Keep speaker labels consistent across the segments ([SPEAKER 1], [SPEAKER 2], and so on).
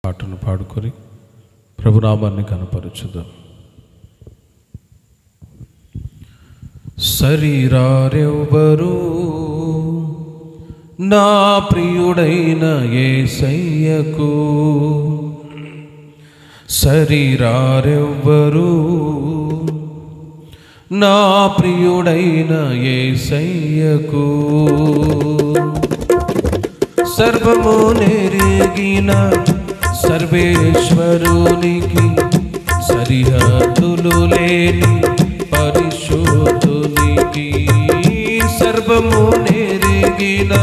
[SPEAKER 1] పాటను పాడుకొని ప్రభునామాన్ని కనపరచుదాం. శరీరారెవ్వరు నా ప్రియుడైన యేసయ్యకు, శరీరారెవ్వరు నా ప్రియుడైన యేసయ్యకు, సర్వము నెరిగిన సర్వేశ్వరునికి, సరిహద్దులు లేని పరిశుద్ధునికి, సర్వము నెరిగిన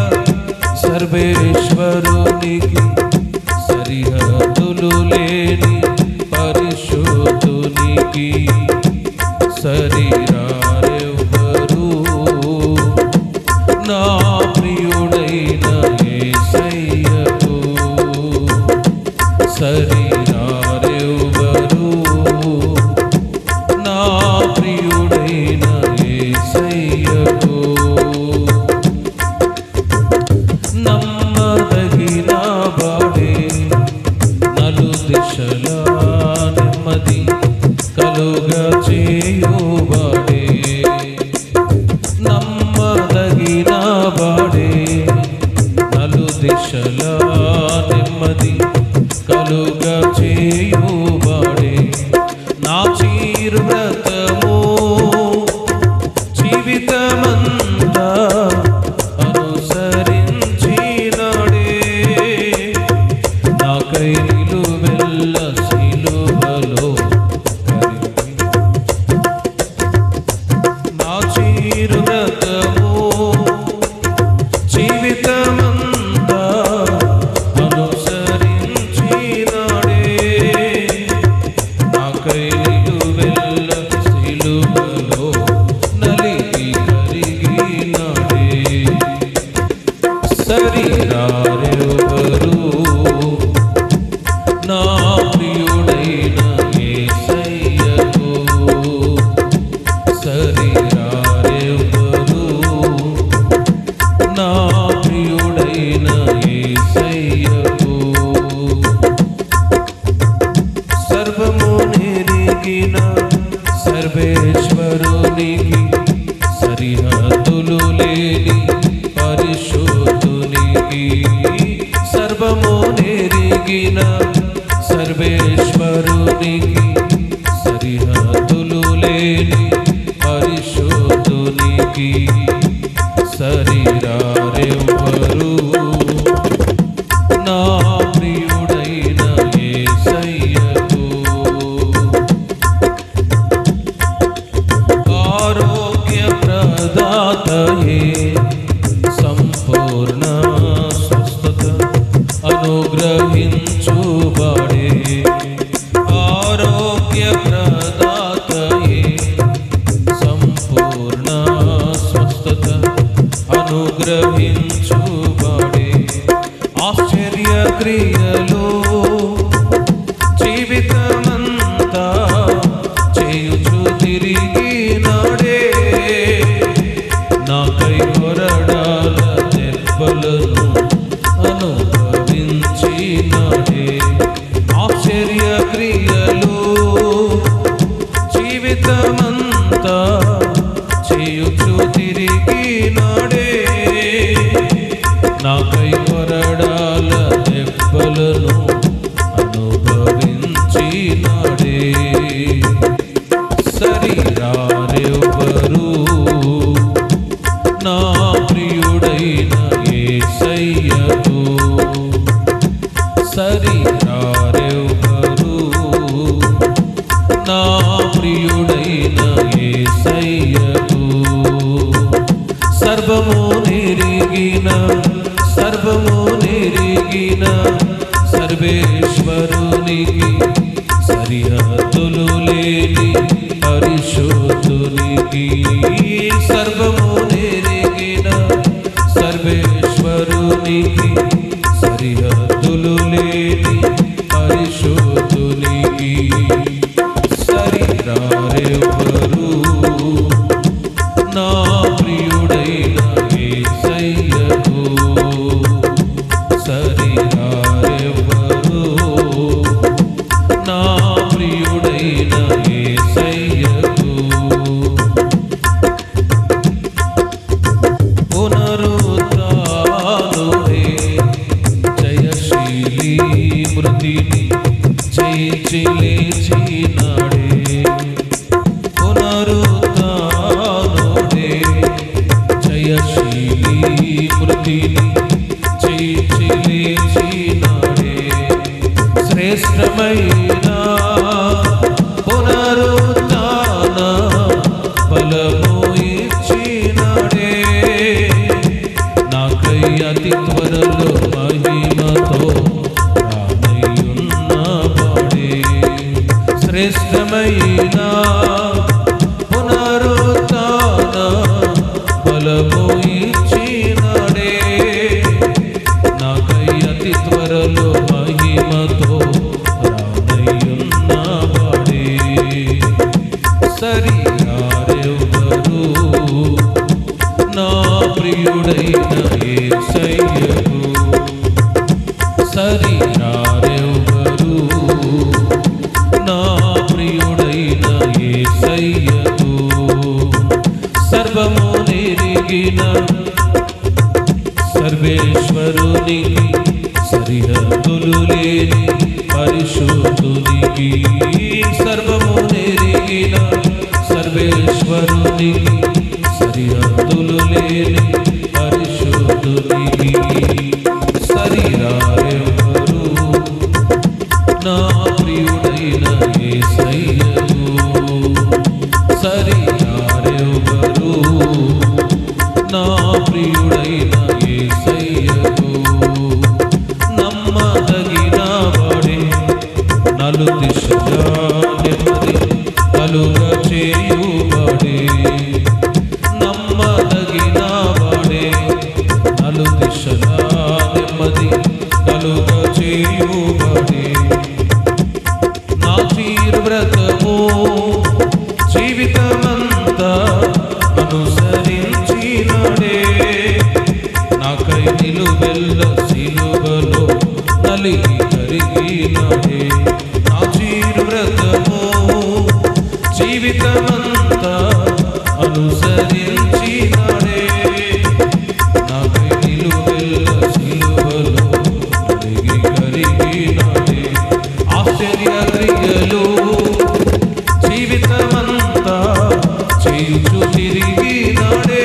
[SPEAKER 1] సర్వేశ్వరునికి, సరిహద్దులు లేని పరిశుద్ధునికి, శరీరారెవ్వరు నా ప్రియుడైన యేసయ్యకు, శరీరారెవ్వరు నా ప్రియుడైన యేసయ్యకు, నమ్మదగిన వాడే నలు దిశల నెమ్మది కలుగా చేయువాడే, నమ్మదగిన వాడే నలు దిశల నెమ్మది కలుగా చేయువాడే, నా చీరు వ్రతము జీవితమంతా అనుసరించినాడే, నాకై నిలువెల్ల సిలువలో కరిగి, నా చీరు వ్రతము జీవితమంతా అనుసరించినాడే, నాకై నిలువెల్ల సిలువలో నలిగి కరిగినాడే, శరీరారెవ్వరు నా ప్రియుడైన యేసయ్యకు, శరీరారెవ్వరు నా ప్రియుడైన యేసయ్యకు, సర్వము నెరిగిన సర్వేశ్వరునికి, సరిహద్దులు లేని పరిశుద్ధునికి, సర్వము నెరిగిన సర్వేశ్వరునికి, సరిహద్దులు లేని పరిశుద్ధునికి, శరీరారెవ్వరు నా ప్రియుడైన యేసయ్యకు, ఆరోగ్య ప్రదాతయే సంపూర్ణ స్వస్థత అనుగ్రహించువాడే, ఆరోగ్య ప్రదాతయే సంపూర్ణ స్వస్థత అనుగ్రహించువాడే, ఆశ్చర్య క్రియలు జీవితమంతా చేయుచు తిరిగినాడే, నాకై కొరడాల దెబ్బలను అనుభవించినాడే, ఆశ్చర్య క్రియలు జీవితమంతా చేయుచు తిరిగినాడే, నాకై కొరడాల దెబ్బలను అనుభవించినాడే, శరీరారెవ్వరు నా ప్రియుడైన యేసయ్యకు, శరీరారెవ్వరు నా ప్రియుడైన యేసయ్యకు, సర్వము నెరిగిన సర్వేశ్వరునికి, సరిహద్దులు లేని పరిశుద్ధునికి, సర్వము నెరిగిన సర్వేశ్వరునికి, సరిహద్దులు లేని పరిశుద్ధునికి, శరీరారెవ్వరు నా ప్రియుడైన యేసయ్యకు, శరీరారెవ్వరు మృతిని జయించి లేచినాడే, పునరుత్థానుడే జయశీలి మృతిని జయించి లేచినాడే, శ్రేష్టమైన పునరుత్థాన బలము ఇచ్చినాడే, నాకై అతి త్వరలో మహిమతో రానయ్యున్నవాడే, శ్రేష్టమైన పునరుత్థాన బలము ఇచ్చినాడే, నాకై అతి త్వరలో మహిమతో రానయ్యున్నవాడే, సరిగారెవ్వరు నా ప్రియుడైన యేసయ్యకు, సరిగారెవ్వరు నా ప్రియుడైన యేసయ్యకు, సర్వము నెరిగిన సర్వేశ్వరునికి, సరిహద్దులు లేని పరిశుద్ధునికి, సర్వము నెరిగిన సర్వేశ్వరునికి, సరిహద్దులు లేని పరిశుద్ధునికి, సరిరారెవ్వరు నా ప్రియుడైన యేసయ్యకు, సరిరారెవ్వరు నా ప్రియుడైన యేసయ్యకు, నమ్మదగిన వాడే నలు దిశగా నెమ్మది కలుగ చేయువాడే, నమ్మదగిన వాడే నలు దిశగా నెమ్మది కలుగ చేయువాడే, నా తీవ్రతము జీవితమంతా అనుసరించినాడే, నాకై నిలువెల్ల సిలువలో నలిగి కరిగినాడే, నా జీవ్రతము జీవితమంతా అనుసరించినాడే, నాకై నిలువెల్ల సిలువలో నలిగి కరిగినాడే, ఆశ్చర్య క్రియలు జీవితమంతా చేయుచు తిరిగినాడే,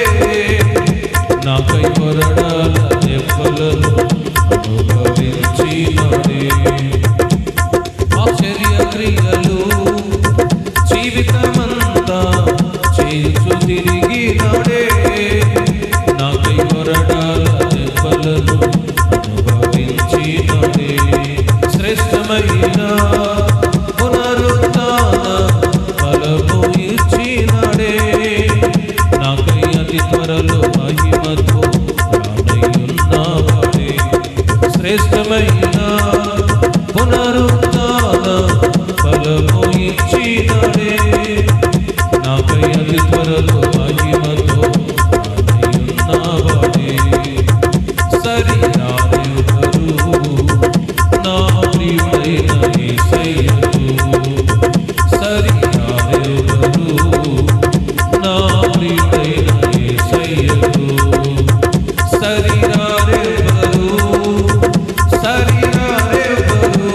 [SPEAKER 1] నాకై కొరడాల దెబ్బలను అనుభవించినాడే, ఆశ్చర్య క్రియలు జీవితమంతా చేయుచు తిరిగినాడే, నాకై కొరడాల దెబ్బలను అనుభవించినాడే, శ్రేష్టమైన పునరుత్థాన బలము ఇచ్చినాడే, నాకై అతి త్వరలో మహిమతో రానయ్యున్నవాడే, శ్రేష్టమైన పునరుత్థాన బలము ఇచ్చినాడే, నాకై అతి త్వరలో మహిమతో రానయ్యున్నవాడే, సరిరారెవ్వరు నా ప్రియుడైన యేసయ్యకు, సరిరారెవ్వరు నా ప్రియుడైన యేసయ్యకు, సరిరారెవ్వరు సరిరారెవ్వరు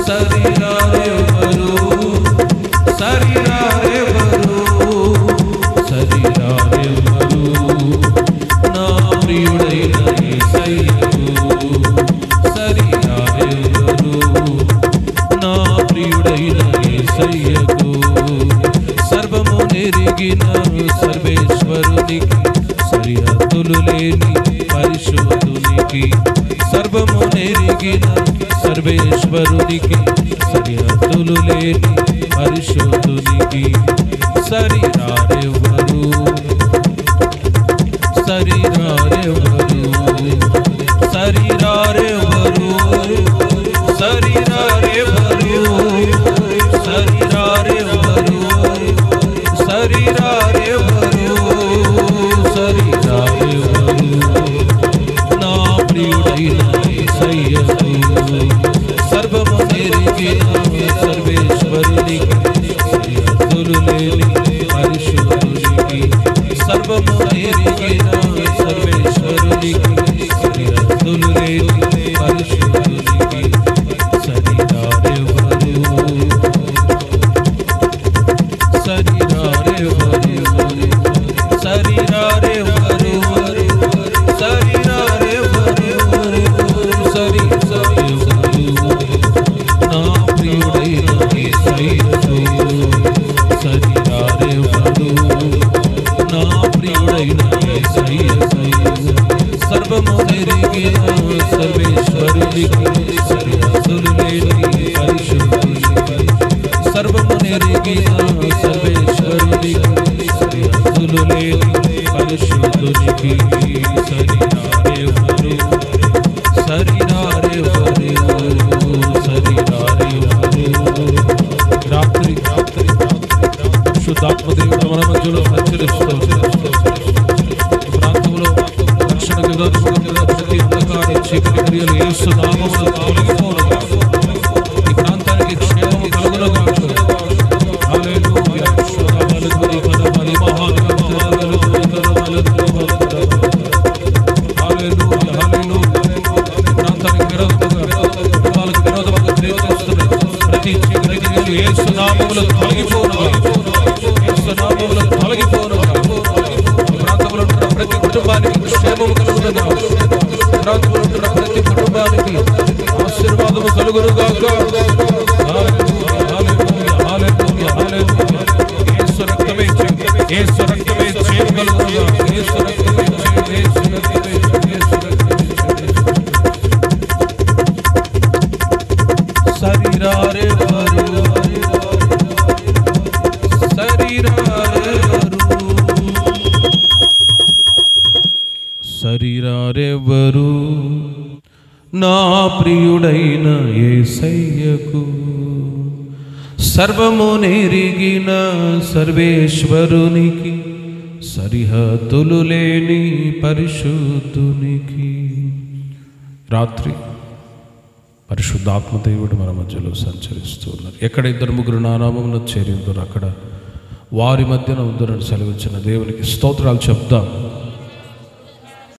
[SPEAKER 1] సరిరారెవ్వరు సరిరారెవ్వరు సరిరారెవ్వరు నా ప్రియుడైన యేసయ్యకు, సరిరారెవ్వరు నా ప్రియుడైన యేసయ్యకు, సర్వము నెరిగిన సర్వేశ్వరునికి, సరిహద్దులు లేని పరిశుద్ధునికి, సర్వము నెరిగిన సర్వేశ్వరునికి, సరిహద్దులు లేని పరిశుద్ధునికి, సరిరారెవ్వరు సరిరారెవ్వరు సరిరారెవ్వరు సరిరారెవ్వరు సరిరారెవ్వరు సరిరారెవ్వరు సరిరారెవ్వరు నా ప్రియుడైన యేసయ్యకు, సర్వము నెరిగిన సర్వేశ్వరునికి, సరిహద్దులు లేని పరిశుద్ధునికి, సర్వము నెరిగిన సర్వేశ్వరునికి, సరిహద్దులు లేని పరిశుద్ధునికి, సరిరారెవరు రాత్రి శుద్ధాత్మదేవుడు మన మధ్యలో సంచరిస్తూ ప్రాంతంలో రక్షణకు విరోధముగా ప్రతి అంధకార చీకటి క్రియలు యేసు నామములో తొలగిపోనుగా. ఈ ప్రాంతానికి క్షేమము కలుగునుగా. హల్లెలూయా. ప్రాంతానికి విరోధముగా కుటుంబాలకు విరోధముగా ప్రేరేపిస్తున్న ప్రతి చీకటి క్రియలు యేసు నామములో తొలగిపోనుగా. యేసు నామములో తొలగిపోనుగా. ప్రాంతంలో ఉన్న ప్రతి కుటుంబానికి క్షేమము కలుగునుగా. ప్రాంతంలో ఉన్న ప్రతి కుటుంబానికి ఆశీర్వాదము కలుగునుగాక. హల్లెలూయా, హల్లెలూయా, హల్లెలూయా, హల్లెలూయా. యేసు రక్తమే చేయగలుగునుగా. యేసు రక్తమే సరిరారెవరు నా ప్రియుడైన యేసయ్యకు సర్వము నెరిగిన సర్వేశ్వరునికి సరిహద్దులు లేని పరిశుద్ధునికి. రాత్రి పరిశుద్ధాత్మదేవుడు మన మధ్యలో సంచరిస్తూ ఉన్నారు. ఎక్కడ 2-3 నా నామమున చేరి ఉందరో అక్కడ వారి మధ్యన ఉందరని సెలవిచ్చిన దేవునికి స్తోత్రాలు చెప్దాం.